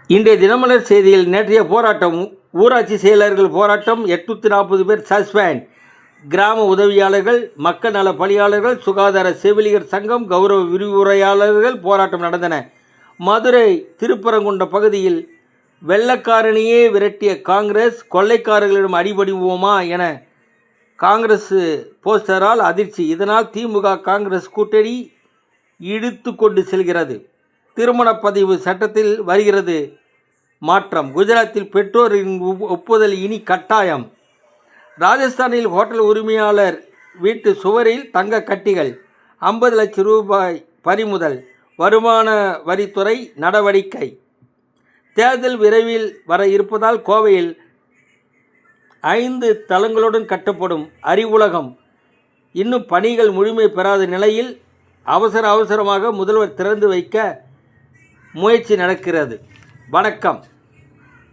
இன்றைய தினமலர் செய்தியில் நேற்றைய போராட்டம். ஊராட்சி செயலர்கள் போராட்டம், 840 பேர் சஸ்பெண்ட். கிராம உதவியாளர்கள், மக்கள் நல பணியாளர்கள், சுகாதார செவிலியர் சங்கம், கௌரவ விரிவுரையாளர்கள் போராட்டம் நடந்தன. மதுரை திருப்பரங்குன்ற பகுதியில் வெள்ளக்காரனையே விரட்டிய காங்கிரஸ், கொள்ளைக்காரர்களிடம் அடிபடிவோமா என காங்கிரஸ் போஸ்டரால் அதிர்ச்சி. இதனால் திமுக காங்கிரஸ் கூட்டணி இழுத்து கொண்டு செல்கிறது. திருமண பதிவு சட்டத்தில் வருகிறது மாற்றம். குஜராத்தில் பெற்றோரின் ஒப்புதல் இனி கட்டாயம். ராஜஸ்தானில் ஹோட்டல் உரிமையாளர் வீட்டு சுவரில் தங்க கட்டிகள், 50 லட்சம் ரூபாய் பறிமுதல். வருமான வரித்துறை நடவடிக்கை. தேர்தல் விரைவில் வர இருப்பதால் கோவையில் 5 தளங்களுடன் கட்டப்படும் அறிவுலகம் இன்னும் பணிகள் முழுமை பெறாத நிலையில் அவசரமாக முதல்வர் திறந்து வைக்க முயற்சி நடக்கிறது. வணக்கம்.